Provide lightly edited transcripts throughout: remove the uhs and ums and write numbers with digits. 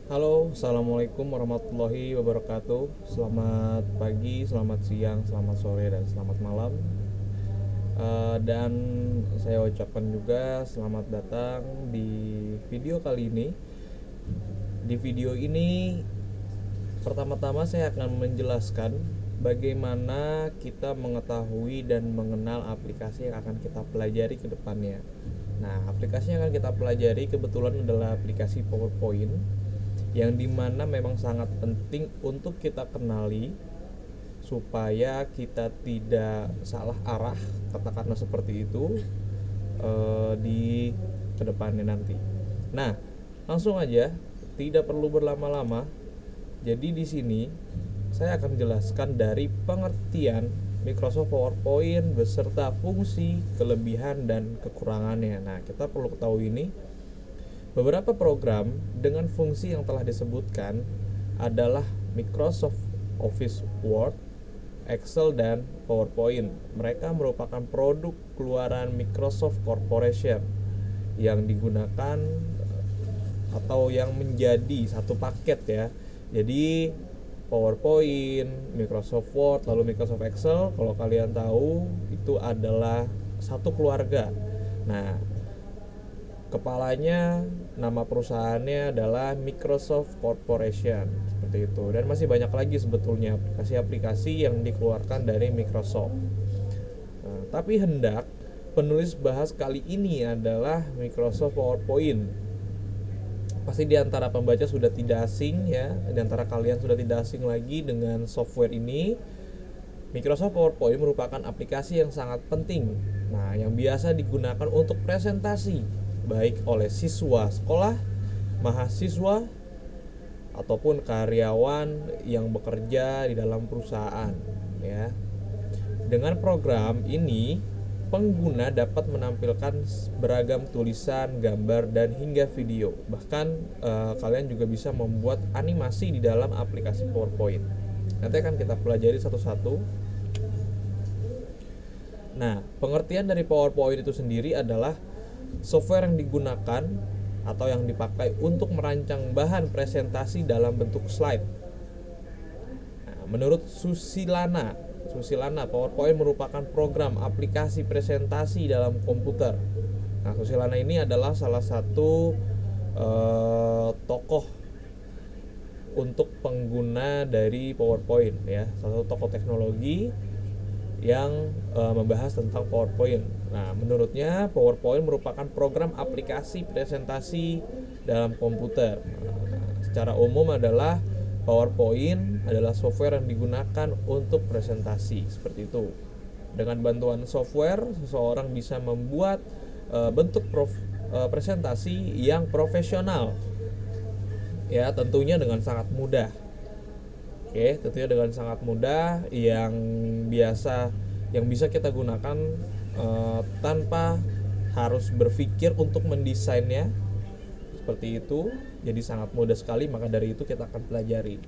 Halo, assalamualaikum warahmatullahi wabarakatuh. Selamat pagi, selamat siang, selamat sore, dan selamat malam. Dan saya ucapkan juga selamat datang di video kali ini. Di video ini, pertama-tama saya akan menjelaskan bagaimana kita mengetahui dan mengenal aplikasi yang akan kita pelajari ke depannya. Nah, aplikasi yang akan kita pelajari kebetulan adalah aplikasi PowerPoint, yang dimana memang sangat penting untuk kita kenali supaya kita tidak salah arah, katakanlah seperti itu, di kedepannya nanti. Nah, langsung aja, tidak perlu berlama-lama. Jadi di sini saya akan jelaskan dari pengertian Microsoft PowerPoint beserta fungsi, kelebihan, dan kekurangannya. Nah, kita perlu ketahui ini, beberapa program dengan fungsi yang telah disebutkan adalah Microsoft Office Word, Excel, dan PowerPoint. Mereka merupakan produk keluaran Microsoft Corporation yang digunakan atau yang menjadi satu paket ya. Jadi PowerPoint, Microsoft Word, lalu Microsoft Excel, kalau kalian tahu itu adalah satu keluarga. Nah, kepalanya, nama perusahaannya adalah Microsoft Corporation, seperti itu. Dan masih banyak lagi sebetulnya aplikasi-aplikasi yang dikeluarkan dari Microsoft. Nah, tapi hendak penulis bahas kali ini adalah Microsoft PowerPoint. Pasti di antara pembaca sudah tidak asing ya, di antara kalian sudah tidak asing lagi dengan software ini. Microsoft PowerPoint merupakan aplikasi yang sangat penting. Nah, yang biasa digunakan untuk presentasi baik oleh siswa sekolah, mahasiswa, ataupun karyawan yang bekerja di dalam perusahaan ya. Dengan program ini, pengguna dapat menampilkan beragam tulisan, gambar, dan hingga video. Bahkan kalian juga bisa membuat animasi di dalam aplikasi PowerPoint. Nanti akan kita pelajari satu-satu. Nah, pengertian dari PowerPoint itu sendiri adalah software yang digunakan atau yang dipakai untuk merancang bahan presentasi dalam bentuk slide. Nah, menurut Susilana, PowerPoint merupakan program aplikasi presentasi dalam komputer. Nah, Susilana ini adalah salah satu tokoh untuk pengguna dari PowerPoint ya, salah satu tokoh teknologi yang membahas tentang PowerPoint. Nah, menurutnya PowerPoint merupakan program aplikasi presentasi dalam komputer. Nah, secara umum adalah PowerPoint adalah software yang digunakan untuk presentasi, seperti itu. Dengan bantuan software, seseorang bisa membuat bentuk presentasi yang profesional. Ya, tentunya dengan sangat mudah. Oke, tentunya dengan sangat mudah yang bisa kita gunakan tanpa harus berpikir untuk mendesainnya, seperti itu. Jadi sangat mudah sekali, maka dari itu kita akan pelajari.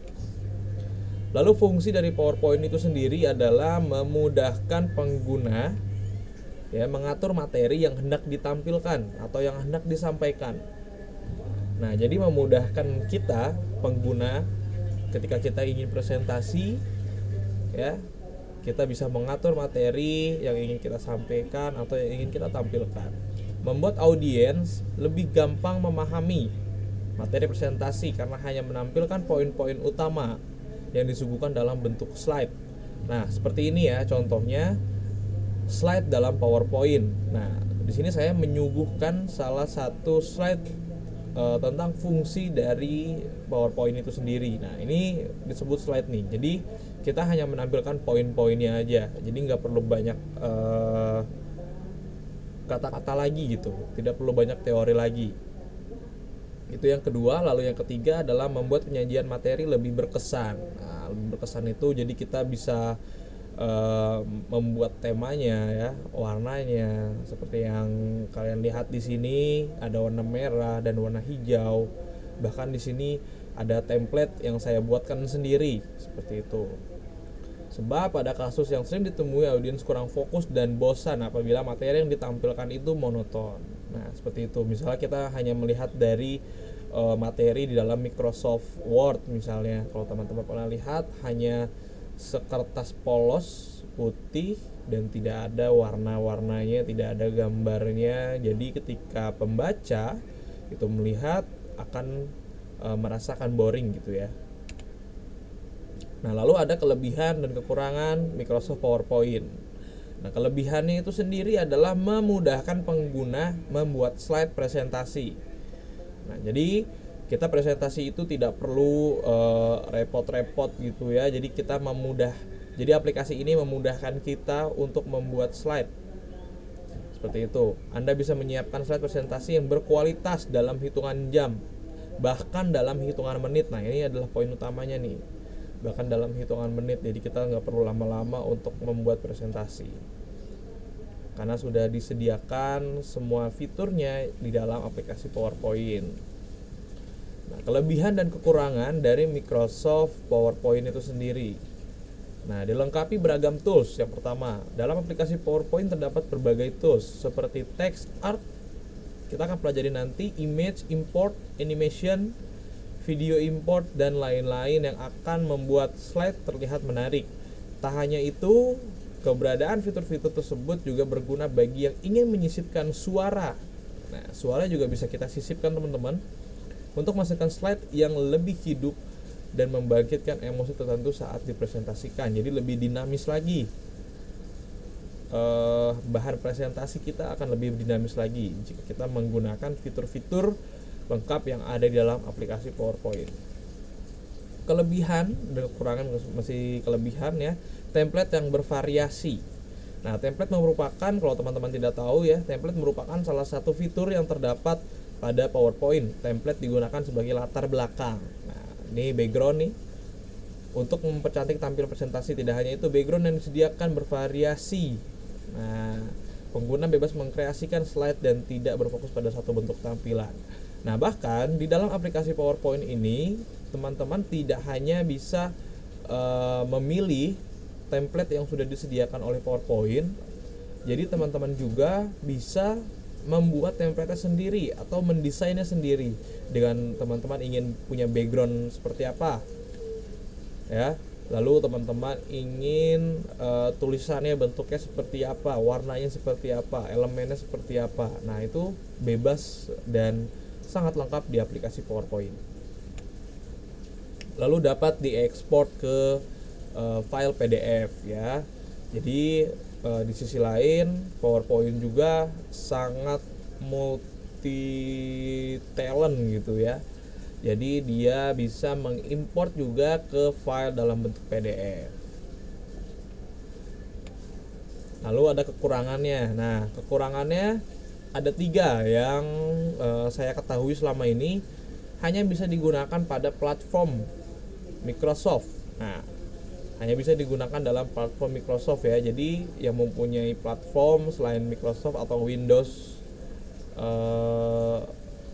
Lalu fungsi dari PowerPoint itu sendiri adalah memudahkan pengguna ya mengatur materi yang hendak ditampilkan atau yang hendak disampaikan. Nah, jadi memudahkan kita pengguna ketika kita ingin presentasi ya, kita bisa mengatur materi yang ingin kita sampaikan atau yang ingin kita tampilkan, membuat audiens lebih gampang memahami materi presentasi karena hanya menampilkan poin-poin utama yang disuguhkan dalam bentuk slide. Nah, seperti ini ya contohnya slide dalam PowerPoint. Nah, di sini saya menyuguhkan salah satu slide tentang fungsi dari PowerPoint itu sendiri. Nah, ini disebut slide nih. Jadi kita hanya menampilkan poin-poinnya aja. Jadi nggak perlu banyak kata-kata lagi gitu. Tidak perlu banyak teori lagi. Itu yang kedua. Lalu yang ketiga adalah membuat penyajian materi lebih berkesan. Nah, lebih berkesan itu jadi kita bisa membuat temanya ya, warnanya seperti yang kalian lihat di sini, ada warna merah dan warna hijau. Bahkan di sini ada template yang saya buatkan sendiri seperti itu. Sebab pada kasus yang sering ditemui audiens kurang fokus dan bosan apabila materi yang ditampilkan itu monoton. Nah, seperti itu. Misalnya kita hanya melihat dari materi di dalam Microsoft Word misalnya. Kalau teman-teman pernah lihat, hanya sekertas polos putih dan tidak ada warna-warnanya, tidak ada gambarnya. Jadi ketika pembaca itu melihat akan merasakan boring gitu ya. Nah, lalu ada kelebihan dan kekurangan Microsoft PowerPoint. Nah, kelebihannya itu sendiri adalah memudahkan pengguna membuat slide presentasi. Nah, jadi kita presentasi itu tidak perlu repot-repot gitu ya. Jadi jadi aplikasi ini memudahkan kita untuk membuat slide. Seperti itu. Anda bisa menyiapkan slide presentasi yang berkualitas dalam hitungan jam, bahkan dalam hitungan menit. Nah, ini adalah poin utamanya nih. Bahkan dalam hitungan menit. Jadi kita nggak perlu lama-lama untuk membuat presentasi, karena sudah disediakan semua fiturnya di dalam aplikasi PowerPoint. Nah, kelebihan dan kekurangan dari Microsoft PowerPoint itu sendiri. Nah, dilengkapi beragam tools. Yang pertama, dalam aplikasi PowerPoint terdapat berbagai tools seperti text, art, kita akan pelajari nanti, image import, animation, video import, dan lain-lain yang akan membuat slide terlihat menarik. Tak hanya itu, keberadaan fitur-fitur tersebut juga berguna bagi yang ingin menyisipkan suara. Nah, suara juga bisa kita sisipkan teman-teman untuk menghasilkan slide yang lebih hidup dan membangkitkan emosi tertentu saat dipresentasikan. Jadi lebih dinamis lagi. Bahan presentasi kita akan lebih dinamis lagi jika kita menggunakan fitur-fitur lengkap yang ada di dalam aplikasi PowerPoint. Kelebihan dan kekurangan masih kelebihan ya. Template yang bervariasi. Nah, template merupakan, kalau teman-teman tidak tahu ya, template merupakan salah satu fitur yang terdapat pada PowerPoint. Template digunakan sebagai latar belakang. Nah, ini background nih. Untuk mempercantik tampilan presentasi, tidak hanya itu, background yang disediakan bervariasi. Nah, pengguna bebas mengkreasikan slide dan tidak berfokus pada satu bentuk tampilan. Nah, bahkan di dalam aplikasi PowerPoint ini, teman-teman tidak hanya bisa memilih template yang sudah disediakan oleh PowerPoint. Jadi teman-teman juga bisa membuat template sendiri atau mendesainnya sendiri dengan teman-teman ingin punya background seperti apa. Ya, lalu teman-teman ingin tulisannya bentuknya seperti apa, warnanya seperti apa, elemennya seperti apa. Nah, itu bebas dan sangat lengkap di aplikasi PowerPoint. Lalu dapat diekspor ke file PDF ya. Jadi di sisi lain PowerPoint juga sangat multi talent gitu ya. Jadi dia bisa mengimport juga ke file dalam bentuk PDF. Lalu ada kekurangannya. Nah, kekurangannya ada 3 yang saya ketahui selama ini hanya bisa digunakan pada platform Microsoft. Nah, hanya bisa digunakan dalam platform Microsoft ya. Jadi yang mempunyai platform selain Microsoft atau Windows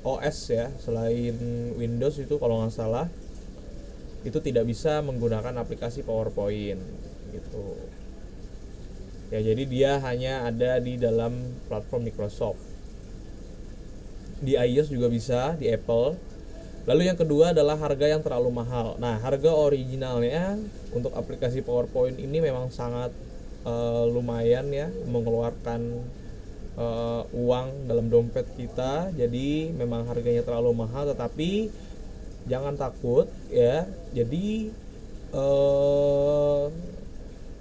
OS ya, selain Windows itu kalau nggak salah itu tidak bisa menggunakan aplikasi PowerPoint gitu ya. Jadi dia hanya ada di dalam platform Microsoft. Di iOS juga bisa, di Apple. Lalu yang kedua adalah harga yang terlalu mahal. Nah, harga originalnya untuk aplikasi PowerPoint ini memang sangat lumayan ya, mengeluarkan uang dalam dompet kita. Jadi memang harganya terlalu mahal, tetapi jangan takut ya. Jadi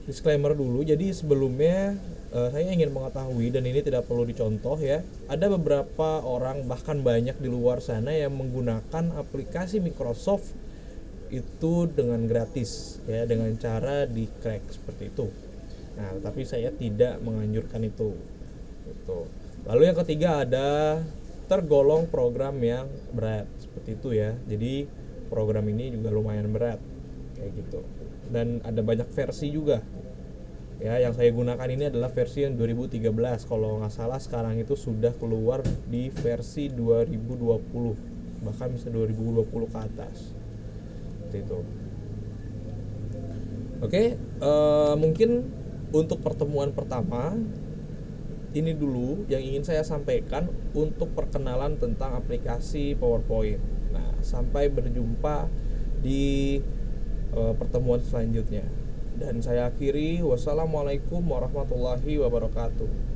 disclaimer dulu. Jadi sebelumnya saya ingin mengetahui, dan ini tidak perlu dicontoh ya, ada beberapa orang bahkan banyak di luar sana yang menggunakan aplikasi Microsoft itu dengan gratis ya, dengan cara di crack seperti itu. Nah, tapi saya tidak menganjurkan itu. Gitu. Lalu yang ketiga ada tergolong program yang berat seperti itu ya. Jadi program ini juga lumayan berat kayak gitu. Dan ada banyak versi juga. Ya, yang saya gunakan ini adalah versi yang 2013. Kalau nggak salah sekarang itu sudah keluar di versi 2020, bahkan bisa 2020 ke atas. Seperti itu. Oke, mungkin untuk pertemuan pertama ini dulu yang ingin saya sampaikan untuk perkenalan tentang aplikasi PowerPoint. Sampai berjumpa di pertemuan selanjutnya. Dan saya akhiri, wassalamualaikum warahmatullahi wabarakatuh.